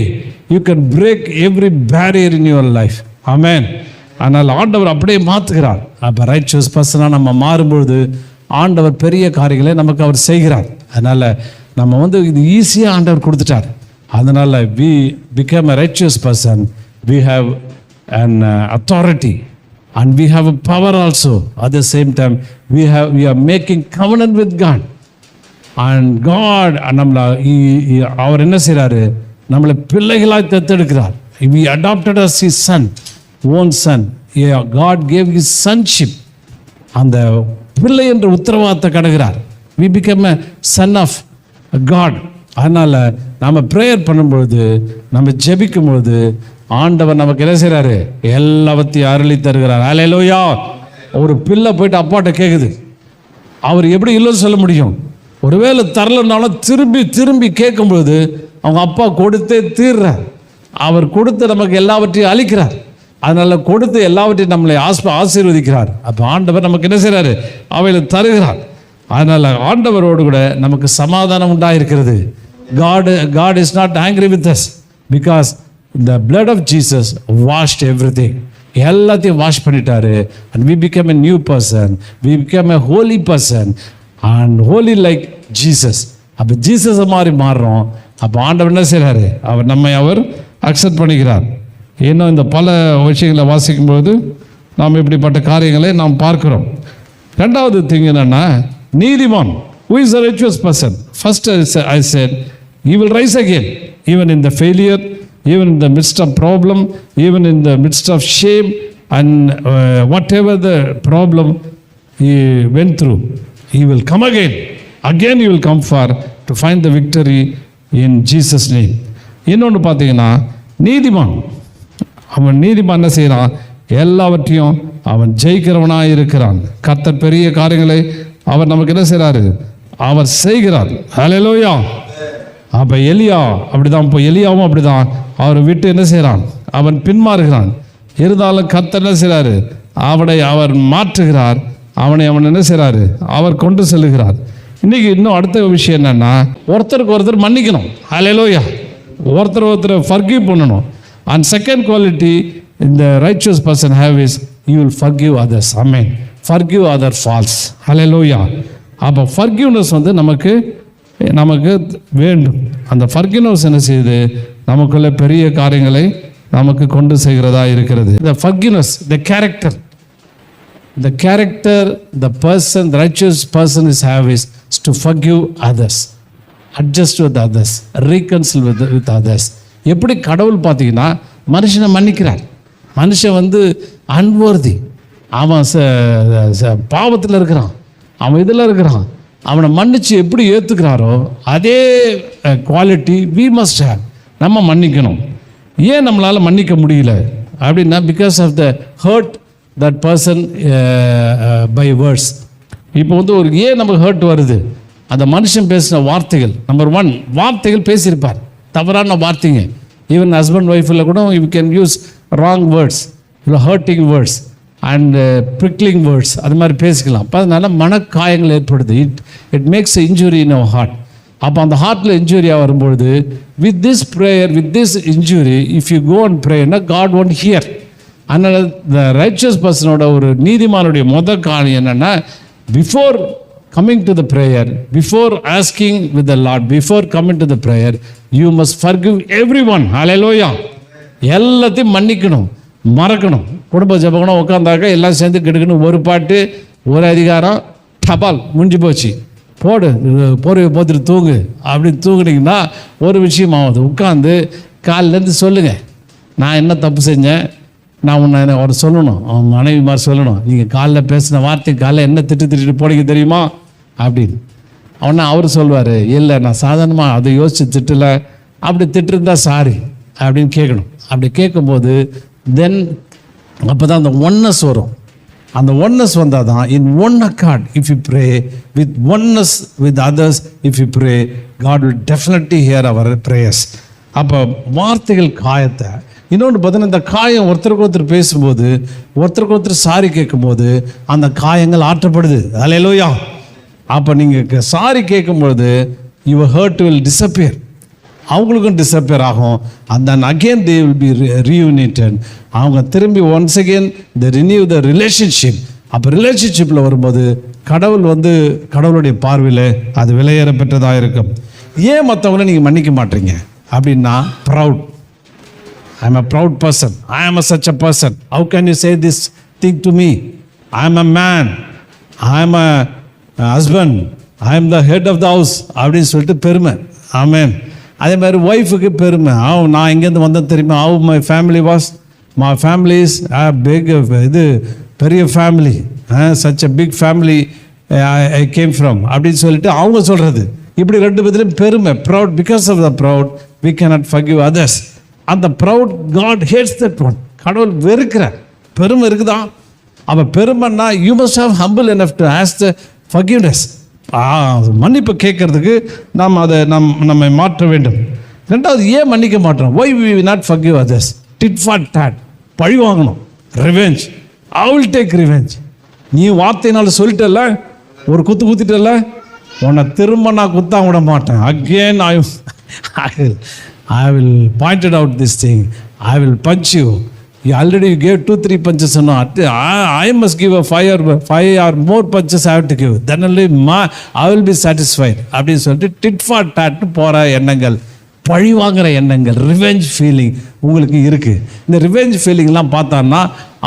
B: You can break every barrier in your life. Amen. ஆனால் ஆண்டவர் அப்படியே மாற்றுகிறார். அப்போ riches பர்சனாக நம்ம மாறும்பொழுது ஆண்டவர் பெரிய காரியங்களை நமக்கு அவர் செய்கிறார். அதனால் நம்ம வந்து இது ஈஸியாக ஆண்டவர் கொடுத்துட்டார். அதனால் we become a righteous person. We have an authority and we have a power also. At the same time we are making covenant with God. And God நம்மளை அவர் என்ன செய்கிறாரு? நம்மளை பிள்ளைகளாய் தத்தெடுக்கிறார். We adopted as his son, own son. Yeah, God gave his sonship. அந்த பிள்ளை என்ற உத்தரவாதத்தை கடகிறார். We become a son of God. அதனால் நம்ம ப்ரேயர் பண்ணும்பொழுது, நம்ம ஜெபிக்கும்பொழுது ஆண்டவர் நமக்கு என்ன செய்கிறாரு? எல்லாவற்றையும் அருளி தருகிறார். ஹல்லேலூயா. ஒரு பிள்ளை போயிட்டு அப்பாட்ட கேட்குது, அவர் எப்படி இல்லைன்னு சொல்ல முடியும்? ஒருவேளை தரலனாலும் திரும்பி கேட்கும்பொழுது அவங்க அப்பா கொடுத்தே தீர்றார். அவர் கொடுத்து நமக்கு எல்லாவற்றையும் அளிக்கிறார். அதனால் கொடுத்து எல்லாவற்றையும் நம்மளை ஆசீர்வதிக்கிறார். அப்போ ஆண்டவர் நமக்கு என்ன செய்கிறாரு? அவைகளை தருகிறார். அதனால் ஆண்டவரோடு கூட நமக்கு சமாதானம் உண்டாயிருக்கிறது. God is not angry with us because the blood of Jesus washed everything. எல்லாத்தையும் வாஷ் பண்ணிட்டாரு. And we become a new person. We become a holy person and holy like Jesus. அப்போ ஜீசஸை மாறுறோம். அப்போ ஆண்டவர் என்ன செய்கிறாரு? அவர் அக்செப்ட் பண்ணிக்கிறார். இன்னும் இந்த பல விஷயங்களை வாசிக்கும்போது நாம் இப்படிப்பட்ட காரியங்களை நாம் பார்க்கிறோம். ரெண்டாவது திங் என்னன்னா, நீதிமான். Who is a righteous person? First I said he will rise again, even in the failure, even in the midst of problem, even in the midst of shame, and whatever the problem he went through, he will come again. Again he will come for to find the victory in Jesus name. இன்னொன்று பார்த்தீங்கன்னா, நீதிமான் என்ன செய்கிறான்? எல்லாவற்றையும் அவன் ஜெயிக்கிறவனாக இருக்கிறான். கர்த்தர் பெரிய காரியங்களை அவர் நமக்கு என்ன செய்கிறாரு? அவர் செய்கிறார். ஹல்லேலூயா. அப்போ எலியா அப்படிதான். இப்போ எலியாவும் அப்படிதான். அவரை விட்டு என்ன செய்கிறான்? அவன் பின்மாறுகிறான். இருந்தாலும் கர்த்தர் என்ன செய்கிறாரு? அவர் மாற்றுகிறார். அவன் என்ன செய்கிறாரு? அவர் கொண்டு செல்லுகிறார். இன்னைக்கு இன்னும் அடுத்த விஷயம் என்னன்னா, ஒருத்தருக்கு ஒருத்தர் மன்னிக்கணும். ஹல்லேலூயா. ஒருத்தர் ஃபர்கிவ் பண்ணணும். And second quality in the righteous person have is you will forgive others. Amen. Forgive other faults. Hallelujah. அப்போ forgiveness வந்து நமக்கு வேண்டும். அந்த forgiveness என்ன செய்யுது? நமக்குள்ள பெரிய காரியங்களை நமக்கு கொண்டு செய்கிறதா இருக்கிறது. The forgiveness, the character. the character the person, the righteous person is have is to forgive others, adjust with others, reconcile with others. எப்படி கடவுள் பார்த்தீங்கன்னா மனுஷனை மன்னிக்கிறார். மனுஷன் வந்து அன்வர்தி, அவன் பாவத்தில் இருக்கிறான், அவன் இதில் இருக்கிறான், அவனை மன்னிச்சு எப்படி ஏற்றுக்கிறாரோ அதே குவாலிட்டி வி மஸ்ட் ஹேவ். நம்ம மன்னிக்கணும். ஏன் நம்மளால் மன்னிக்க முடியல அப்படின்னா, because of the hurt that person by words. இப்போ வந்து ஒரு ஏன் நமக்கு ஹர்ட் வருது, அந்த மனுஷன் பேசின வார்த்தைகள். நம்பர் 1, வார்த்தைகள் பேசியிருப்பார், தவறான வார்த்தைங்க. ஈவன் ஹஸ்பண்ட் ஒய்ஃபில் கூட you can use wrong words, இல்லை hurting words and prickling words, அது மாதிரி பேசிக்கலாம். அப்போ அதனால் மனக்காயங்கள் ஏற்படுது. It makes injury in our heart. அப்போ அந்த ஹார்ட்டில் இன்ஜுரியாக வரும்பொழுது with this prayer, with this injury, if you go and ப்ரேயர்னா காட் ஒன்ட் ஹியர். அதனால் த ரைச்சஸ் பர்சனோட ஒரு நீதிமானுடைய முதல் காரியம் என்னென்னா, before coming to the prayer, before asking with the Lord, before coming to the prayer, you must forgive everyone. Hallelujah. எல்லாத்தையும் மன்னிக்கணும், மறக்கணும். குடும்ப ஜபகணும் உட்காந்தாக்க எல்லாம் சேர்ந்து கெடுக்கணும், ஒரு பாட்டு, ஒரு அதிகாரம், டபால் முடிஞ்சு போச்சு, போடு போர்வை போத்துட்டு தூங்கு அப்படின்னு தூங்குனீங்கன்னா ஒரு விஷயம் ஆகுது. உட்காந்து காலிலேருந்து சொல்லுங்கள், நான் என்ன தப்பு செஞ்சேன், நான் உன்னை அவர் சொல்லணும், அவன் மனைவி மாதிரி சொல்லணும், நீங்கள் காலைல பேசின வார்த்தை காலைல என்ன திட்டு போடிக்க தெரியுமா அப்படின்னு. அவனா அவர் சொல்வார், இல்லை நான் சாதாரணமாக அதை யோசித்து திட்டலை, அப்படி திட்டிருந்தா சாரி அப்படின்னு கேட்கணும். அப்படி கேட்கும்போது தென் அப்போ தான் அந்த ஒன்னஸ் வரும். அந்த ஒன்னஸ் வந்தால் தான் in one accord if you pray with oneness with others, if you pray God will definitely hear our prayers. அப்போ வார்த்தைகள் காயத்தை. இன்னொன்று பார்த்தீங்கன்னா, இந்த காயம் ஒருத்தருக்கு ஒருத்தர் பேசும்போது, ஒருத்தருக்கு ஒருத்தர் சாரி கேட்கும்போது அந்த காயங்கள் ஆற்றப்படுது. அல்லேலூயா. அப்போ நீங்கள் சாரி கேட்கும்பொழுது யுவர் ஹர்ட் வில் டிஸப்பியர், அவங்களுக்கும் டிஸப்பியர் ஆகும். And then again they will be reunited. அவங்க திரும்பி once again the renew the relationship. அப்போ ரிலேஷன்ஷிப்பில் வரும்போது கடவுள் வந்து கடவுளுடைய பார்வையில் அது விலையேற பெற்றதாக இருக்கும். ஏன் மற்றவங்கள நீங்கள் மன்னிக்க மாட்டீங்க அப்படின்னா, proud. I am a proud person. I am such a person. How can you say this thing to me? I am a man. I am a husband. I am the head of the house. அப்படின்னு சொல்லிட்டு பெருமை. ஆமென். அதே மாதிரி ஒய்ஃபுக்கு பெருமை. நான் எங்கேருந்து வந்தேன் தெரியுமா? how my family was. My family is a big, இது பெரிய family, such a big family I came from அப்படின்னு சொல்லிட்டு அவங்க சொல்கிறது. இப்படி ரெண்டு பேர்லையும் பெருமை, proud. Because of the proud we cannot forgive others. அந்த proud God hates that one. கடவுள் வெறுக்கிறார். பெருமை இருக்குதா? அப்போ பெருமைன்னா you must have humble enough to ask the forgiveness. மன்னிப்பு கேட்கறதுக்கு நாம் அதை நம்மை மாற்ற வேண்டும். ரெண்டாவது, ஏன் மன்னிக்க மாட்டோம்? Why we not forgive others? Tit for tat, பழி வாங்கணும், revenge. I will take revenge. நீ வார்த்தையினால சொல்லிட்டல, ஒரு குத்திட்டல, உன்னை திரும்ப நான் குத்தா விட மாட்டேன். Again I will point it out this thing. I will punch you. You already gave 2-3 punches. No, I must give a 5 or more punches I have to give. Then only I will be satisfied. அப்படின்னு சொல்லிட்டு did for dot போகிற எண்ணங்கள், பழி வாங்குகிற எண்ணங்கள், revenge feeling உங்களுக்கு இருக்குது. இந்த ரிவெஞ்ச் ஃபீலிங்லாம் பார்த்தான்னா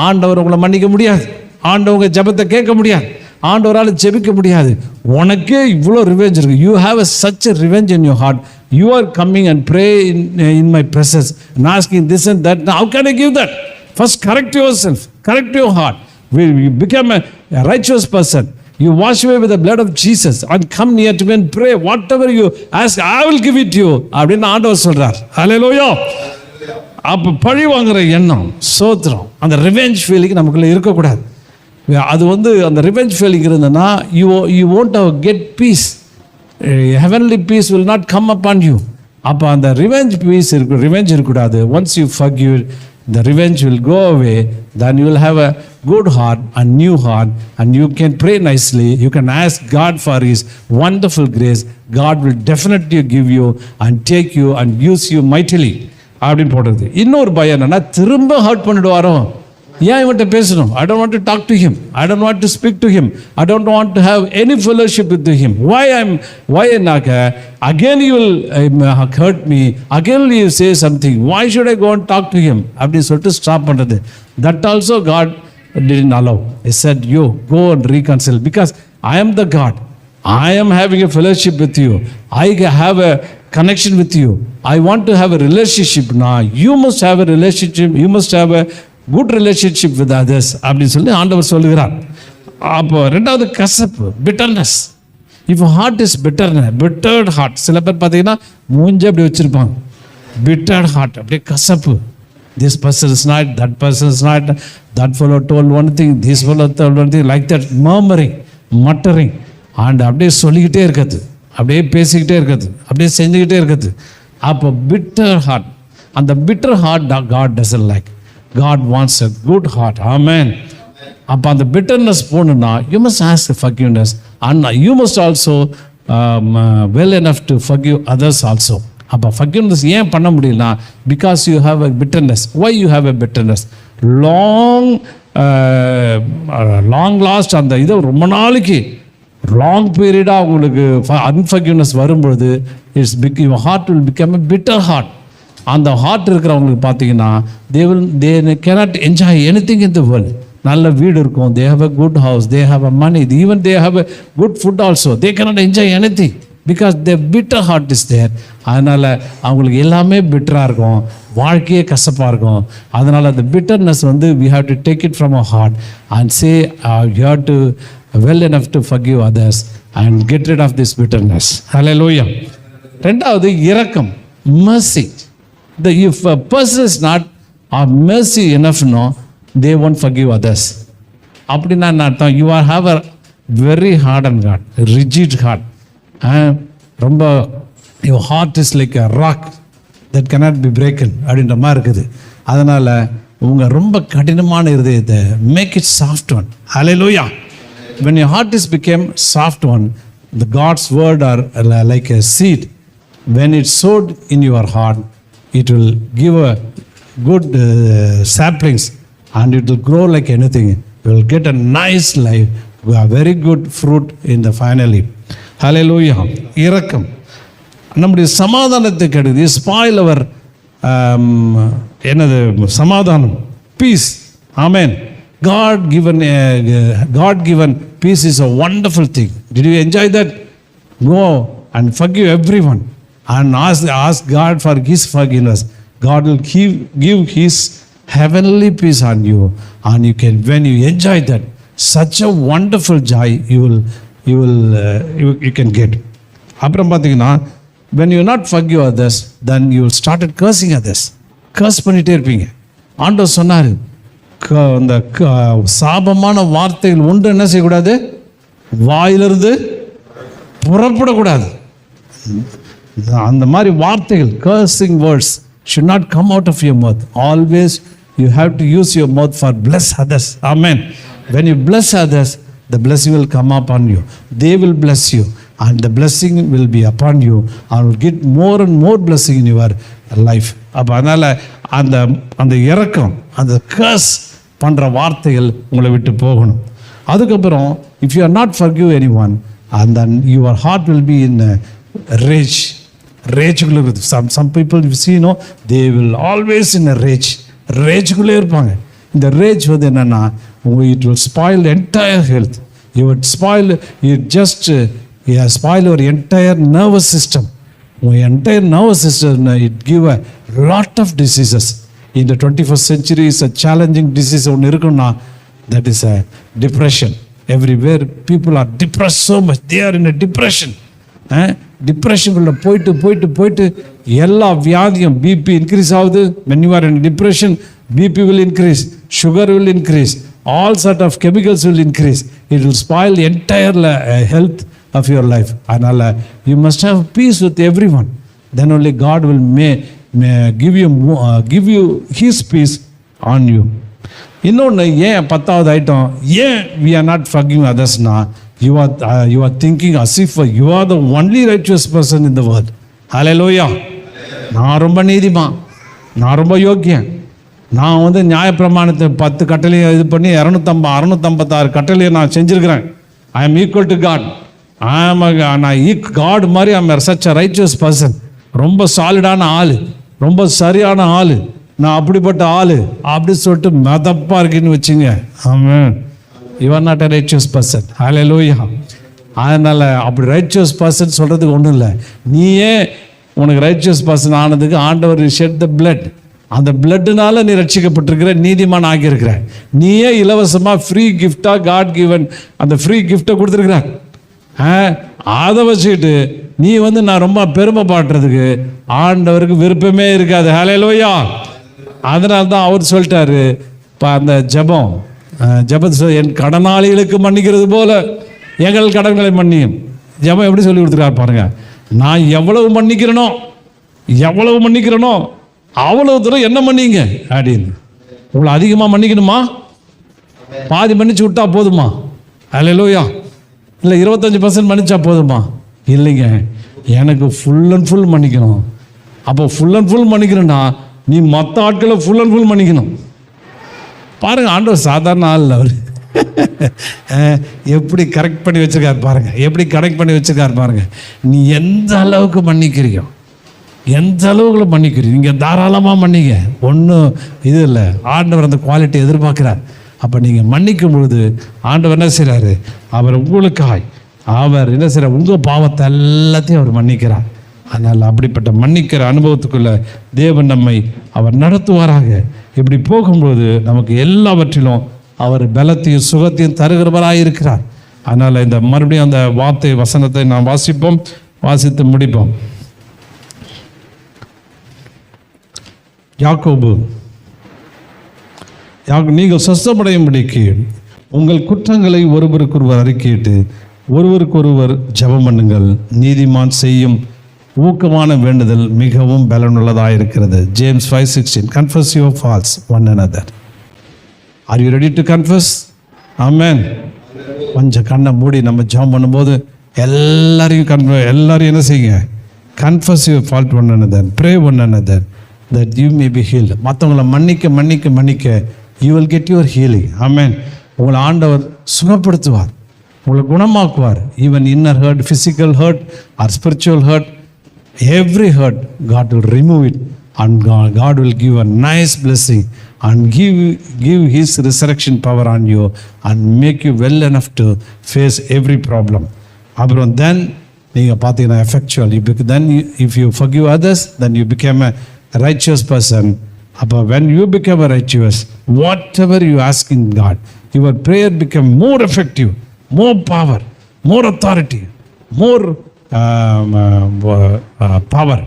B: ஆண்டவர் உங்களை மன்னிக்க முடியாது, ஆண்டவங்க ஜெபத்தை கேட்க முடியாது, ஆண்டவரால் ஜெபிக்க முடியாது. உனக்கே இவ்வளோ ரிவெஞ்ச் இருக்குது. You have such a revenge in your heart. You are coming and pray in my presence and asking this and that. Now, how can I give that? First, correct yourself, correct your heart. You become a righteous person. You wash away with the blood of Jesus and come near to me and pray. Whatever you ask, I will give it to you. அப்படின்னு ஆண்டவர் சொல்றார். ஹல்லேலூயா. அப்போ பழி வாங்குற எண்ணம், சோத்திரம், அந்த revenge feeling நமக்குள்ளே இருக்கக்கூடாது. அது வந்து அந்த ரிவெஞ்ச் ஃபீலிங் இருந்ததுன்னா you won't get peace. Heavenly peace will not come upon you. அப்போ அந்த ரிவெஞ்ச் பீஸ் ரிவெஞ்ச் இருக்கக்கூடாது. Once you forgive, the revenge will go away. Then you will have a good heart, a new heart, and you can pray nicely. You can ask God for His wonderful grace. God will definitely give you and take you and use you mightily. அப்படின்னு போடுறது. இன்னொரு பயம் என்னன்னா, திரும்ப hurt பண்ணிடுவாரோ, ஏன் இவன்கிட்ட பேசணும்? I don't want to talk to him. I don't want to speak to him. I don't want to have any fellowship with him. Why again you will hurt me. Again you say something. Why should I go and talk to him? அப்படி சொல்லிட்டு stop பண்ணுறது. That also God didn't allow. He said, you go and reconcile because I am the God. I am having a fellowship with you. I have a connection with you. I want to have a relationship now. You must have a relationship. You must have a good relationship with others. அப்படின்னு சொல்லி ஆண்டவர் சொல்லுகிறார். அப்போ ரெண்டாவது கசப்பு, bitterness. If your heart is bittered heart, சில பேர் பார்த்தீங்கன்னா மூஞ்சி அப்படி வச்சிருப்பாங்க. Bittered heart, அப்படியே கசப்பு. This person is not, that person is not, that fellow told one thing, this fellow told one thing, like that, murmuring, muttering, and அப்படியே சொல்லிக்கிட்டே இருக்குது, அப்படியே பேசிக்கிட்டே இருக்குது, அப்படியே செஞ்சுக்கிட்டே இருக்குது. அப்போ bitter heart, அந்த bitter heart God doesn't like. God wants a good heart. Amen. அப்போ அந்த bitterness போகணுன்னா you must ask for forgiveness, and you must also well enough to forgive others also. அப்போ forgiveness ஏன் பண்ண முடியலனா because you have a bitterness. Why you have a bitterness? long last அந்த இது ரொம்ப நாளைக்கு லாங் பீரியடாக உங்களுக்கு அன்ஃபர்கிவ்னஸ் வரும்பொழுது your heart will become a bitter heart. அந்த ஹார்ட் இருக்கிறவங்களுக்கு பார்த்தீங்கன்னா they cannot enjoy anything in the world. நல்ல வீடு இருக்கும், they have a good house, they have a money, even they have a good food also, they cannot enjoy anything because their bitter heart is there. அதனால் அவங்களுக்கு எல்லாமே பிட்டராக இருக்கும், வாழ்க்கையே கசப்பாக இருக்கும். அதனால் அந்த bitterness வந்து we have to take it from our heart and say you have to well enough to forgive others and get rid of this bitterness. Hallelujah. ரெண்டாவது இரக்கம், mercy. If a person is not mercy enough, no, they won't forgive others. அப்படின்னா என்ன அர்த்தம்? You have a very hardened heart, rigid heart. ரொம்ப your heart is like a rock that cannot be broken அப்படின்ற மாதிரி இருக்குது. அதனால் உங்கள் ரொம்ப கடினமான இருதயத்தை make it soft one. Hallelujah. When your heart is became soft one, the God's word are like a seed. When it's sowed in your heart, it will give a good saplings and it will grow like anything. You will get a nice life, a very good fruit in the finally. Hallelujah. இரக்கம் நம்முடைய சமாதானத்தை கெடுது. Spoil our என்னது சமாதானம், peace. Amen. God given peace is a wonderful thing. Did you enjoy that? Go and forgive everyone and ask God for His forgiveness. God will give His heavenly peace on you, and you can, when you enjoy that, such a wonderful joy you can get. அப்புறம் பார்த்தீங்கன்னா when you not forgive others, then you will started cursing others. கர்ஸ் பண்ணிகிட்டே இருப்பீங்க. ஆண்டவர் சொன்னார், அந்த சாபமான வார்த்தைகள் ஒன்று என்ன செய்யக்கூடாது, வாயிலிருந்து புறப்படக்கூடாது. அந்த மாதிரி வார்த்தைகள், cursing words should not come out of your mouth. Always you have to use your mouth for bless others. Amen. When you bless others, the blessing will come upon you. They will bless you and the blessing will be upon you and will get more and more blessing in your life. அப்போ அதனால் அந்த இரக்கம், அந்த கர்ஸ் பண்ணுற வார்த்தைகள் உங்களை விட்டு போகணும். அதுக்கப்புறம் if you are not forgive anyone, and then your heart will be in rage. ரேஜுக்குள்ளே இருக்குது. some people you see, no, they will always in a ரேஜுக்குள்ளே இருப்பாங்க. இந்த ரேஜ் வந்து என்னென்னா it will spoil the entire health. You would spoil your entire nervous system. உங்கள் entire nervous system, it give a lot of diseases. In the 21st century is a challenging disease ஒன்று இருக்குன்னா, that is a depression. Everywhere people are depressed so much. They are in a depression. டிப்ரெஷனுக்குள்ளே போயிட்டு எல்லா வியாதியும், BP increase ஆகுது. when you are in depression, BP will increase, sugar will increase, all sort of chemicals will increase. It will spoil the entire health of your life. அதனால் you must have peace with everyone. Then only God will may give you His peace on you. இன்னொன்று, ஏன் 10வது item, ஏன் we are not forgiving othersனா, you are thinking as if you are the only righteous person in the world. Hallelujah. நான் ரொம்ப நீதிமான், நான் ரொம்ப யோக்கியன், நான் வந்து நியாயப்பிரமாணத்தை 10 கட்டளையை இது பண்ணி 656 கட்டளையை நான் செஞ்சுருக்கிறேன். I am equal to God. நான் காட் மாதிரி I am such a righteous person. ரொம்ப சாலிடான ஆள், ரொம்ப சரியான ஆள், நான் அப்படிப்பட்ட ஆளு அப்படி சொல்லிட்டு மதப்பா இருக்குன்னு வச்சுங்க, amen, you are not a righteous person. Hallelujah. அதனால் அப்படி ரைச்சியஸ் பர்சன் சொல்கிறதுக்கு ஒன்றும் இல்லை. நீயே உனக்கு ரைச்சியஸ் பர்சன் ஆனதுக்கு ஆண்டவர் ஷெட் த பிளட், அந்த பிளட்டுனால நீ ரட்சிக்கப்பட்டிருக்கிற, நீதிமான் ஆகியிருக்கிற. நீயே இலவசமாக ஃப்ரீ கிஃப்டாக காட் கிவன் அந்த ஃப்ரீ கிஃப்டை கொடுத்துருக்குற. அதை வச்சுக்கிட்டு நீ நான் ரொம்ப பெருமை பாட்டுறதுக்கு ஆண்டவருக்கு விருப்பமே இருக்காது. ஹல்லேலூயா. அதனால தான் அவர் சொல்லிட்டாரு, இப்போ அந்த ஜெபத்தை என் கடனாளிகளுக்கு மன்னிக்கிறது போல எங்கள் கடன்களை மன்னியும். ஜெபம் எப்படி சொல்லி கொடுத்துருக்காரு பாருங்க. நான் எவ்வளவு மன்னிக்கிறேனோ அவ்வளவு தூரம் என்ன மன்னிங்க அப்படின்னு. உங்களை அதிகமாக மன்னிக்கணுமா? பாதி மன்னிச்சு விட்டா போதுமா? ஹல்லேலூயா. இல்லை 25% மன்னிச்சா போதுமா? இல்லைங்க, எனக்கு ஃபுல் அண்ட் ஃபுல் மன்னிக்கணும். அப்போ ஃபுல் அண்ட் ஃபுல் மன்னிக்கணும்னா நீ மற்ற ஆட்களை ஃபுல் அண்ட் ஃபுல் மன்னிக்கணும். பாருங்கள், ஆண்டவர் சாதாரண ஆள் இல்லை. அவர் எப்படி கரெக்ட் பண்ணி வச்சுருக்காரு பாருங்கள். நீ எந்த அளவுக்கு மன்னிக்கிறியோ, எந்த அளவுக்குள்ள மன்னிக்கிறீங்க, நீங்கள் தாராளமாக மன்னிங்க, ஒன்றும் இது இல்லை. ஆண்டவர் அந்த குவாலிட்டி எதிர்பார்க்குறார். அப்போ நீங்கள் மன்னிக்கும் பொழுது ஆண்டவர் என்ன செய்கிறாரு? அவர் உங்களுக்காய் அவர் என்ன செய்கிறார்? உங்கள் பாவத்தை எல்லாத்தையும் அவர் மன்னிக்கிறார். அதனால் அப்படிப்பட்ட மன்னிக்கிற அனுபவத்துக்குள்ள தேவன் நம்மை அவர் நடத்துவாராக. இப்படி போகும்போது நமக்கு எல்லாவற்றிலும் அவர் பலத்தையும் சுகத்தையும் தருகிறவராக இருக்கிறார். அதனால் இந்த மறுபடியும் அந்த வசனத்தை நாம் வாசித்து முடிப்போம். யாக்கோபு, நீங்கள் சொஸ்தமடையும்படிக்கு உங்கள் குற்றங்களை ஒருவருக்கொருவர் அறிக்கையிட்டு ஒருவருக்கொருவர் ஜெபம் பண்ணுங்கள். நீதிமான் செய்யும் ஊக்கமான வேண்டுதல் மிகவும் பலனுள்ளதாக இருக்கிறது. James 5:16. Confess your faults one another. Are you ready to confess? Amen. கொஞ்சம் கண்ணை மூடி நம்ம ஜெபம் பண்ணும்போது எல்லாரையும் என்ன செய்யுங்க? Confess your fault one another. Pray one another that you may be healed. மற்றவங்களை மன்னிக்க you will get your healing. Amen. உங்களை ஆண்டவர் சுகப்படுத்துவார், உங்களை குணமாக்குவார். Even inner hurt, physical hurt or spiritual hurt, every hurt God will remove it, and God will give a nice blessing and give his resurrection power on you and make you well enough to face every problem. அப்புறம் then நீங்கள் பார்த்தீங்கன்னா effectual, then if you forgive others, then you become a righteous person. அப்போ when you become a righteous, whatever you ask in God, your prayer become more effective, more power, more authority, more power.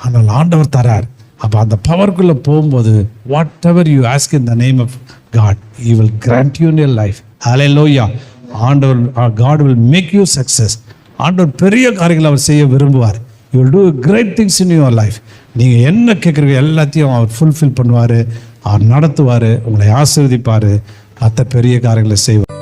B: ஆனால் ஆண்டவர் தரார். அப்போ அந்த பவருக்குள்ளே போகும்போது whatever you ask in the name of God, He will grant you in your life. Hallelujah. ஆண்டவர், God will make you success. ஆண்டவர் பெரிய காரியங்களை அவர் செய்ய விரும்புவார். You will do great things in your life. நீங்கள் என்ன கேட்குறீங்க எல்லாத்தையும் அவர் ஃபுல்ஃபில் பண்ணுவார், அவர் நடத்துவார், உங்களை ஆசீர்வதிப்பார், மற்ற பெரிய காரியங்களை செய்வார்.